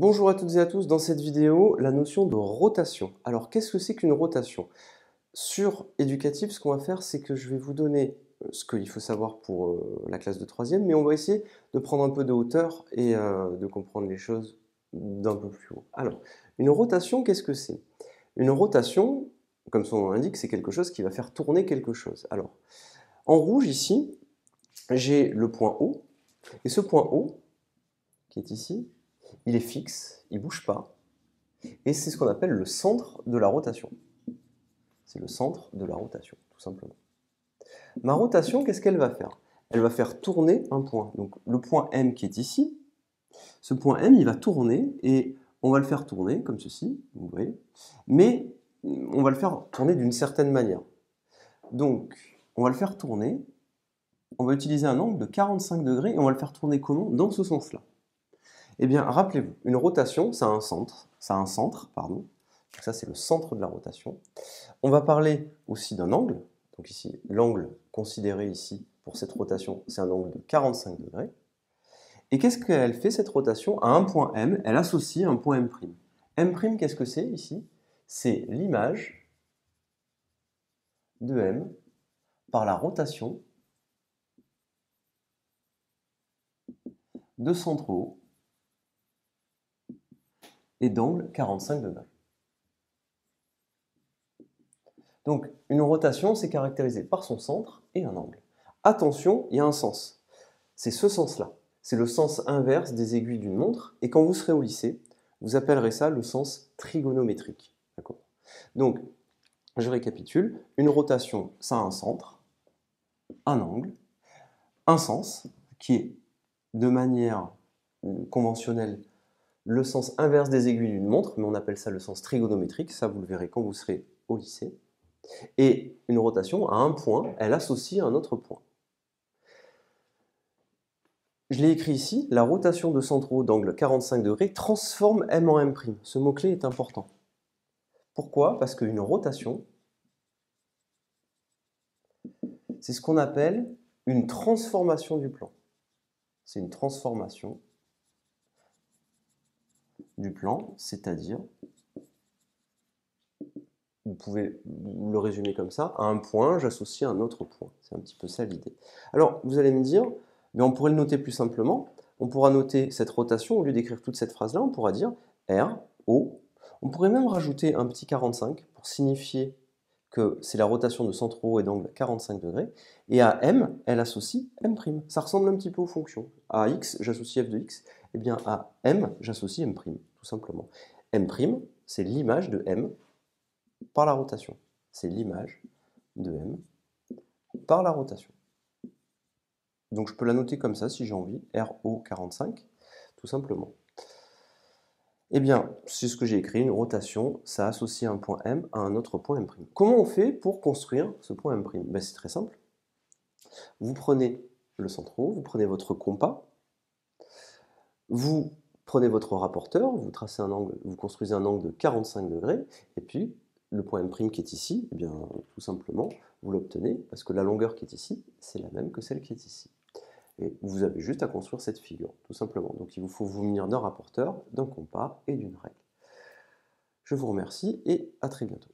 Bonjour à toutes et à tous, dans cette vidéo, la notion de rotation. Alors, qu'est-ce que c'est qu'une rotation? Sur éducatif, ce qu'on va faire, c'est que je vais vous donner ce qu'il faut savoir pour la classe de troisième, mais on va essayer de prendre un peu de hauteur et de comprendre les choses d'un peu plus haut. Alors, une rotation, qu'est-ce que c'est? Une rotation, comme son nom l'indique, c'est quelque chose qui va faire tourner quelque chose. Alors, en rouge ici, j'ai le point O, et ce point O, qui est ici, il est fixe, il ne bouge pas, et c'est ce qu'on appelle le centre de la rotation. C'est le centre de la rotation, tout simplement. Ma rotation, qu'est-ce qu'elle va faire? Elle va faire tourner un point. Donc le point M qui est ici, ce point M, il va tourner, et on va le faire tourner comme ceci, vous voyez, mais on va le faire tourner d'une certaine manière. Donc, on va le faire tourner, on va utiliser un angle de 45 degrés, et on va le faire tourner comment? Dans ce sens-là. Eh bien, rappelez-vous, une rotation, ça a un centre, pardon. Donc ça, c'est le centre de la rotation. On va parler aussi d'un angle. Donc ici, l'angle considéré ici pour cette rotation, c'est un angle de 45 degrés. Et qu'est-ce qu'elle fait, cette rotation? À un point M, elle associe un point M'. M', qu'est-ce que c'est ici? C'est l'image de M par la rotation de centre O et d'angle 45 degrés. Donc, une rotation, c'est caractérisé par son centre et un angle. Attention, il y a un sens. C'est ce sens-là. C'est le sens inverse des aiguilles d'une montre. Et quand vous serez au lycée, vous appellerez ça le sens trigonométrique. D'accord? Donc, je récapitule. Une rotation, ça a un centre, un angle, un sens, qui est de manière conventionnelle le sens inverse des aiguilles d'une montre, mais on appelle ça le sens trigonométrique. Ça, vous le verrez quand vous serez au lycée. Et une rotation, à un point, elle associe un autre point. Je l'ai écrit ici, la rotation de centre O d'angle 45 degrés transforme M en M'. Ce mot-clé est important. Pourquoi? Parce qu'une rotation, c'est ce qu'on appelle une transformation du plan. C'est une transformation du plan, c'est-à-dire, vous pouvez le résumer comme ça, à un point, j'associe un autre point. C'est un petit peu ça l'idée. Alors, vous allez me dire, mais on pourrait le noter plus simplement. On pourra noter cette rotation, au lieu d'écrire toute cette phrase-là, on pourra dire R, O. On pourrait même rajouter un petit 45 pour signifier que c'est la rotation de centre O et d'angle 45 degrés. Et à M, elle associe M'. Ça ressemble un petit peu aux fonctions. À X, j'associe f de X. Et bien à M, j'associe M', tout simplement. M', c'est l'image de M par la rotation. C'est l'image de M par la rotation. Donc je peux la noter comme ça si j'ai envie, RO45, tout simplement. Eh bien, c'est ce que j'ai écrit, une rotation, ça associe un point M à un autre point M'. Comment on fait pour construire ce point M'? Ben, c'est très simple. Vous prenez le centre O, vous prenez votre compas, vous prenez votre rapporteur, vous tracez un angle, vous construisez un angle de 45 degrés, et puis le point M' qui est ici, eh bien, tout simplement, vous l'obtenez parce que la longueur qui est ici, c'est la même que celle qui est ici. Et vous avez juste à construire cette figure, tout simplement. Donc il vous faut vous munir d'un rapporteur, d'un compas et d'une règle. Je vous remercie et à très bientôt.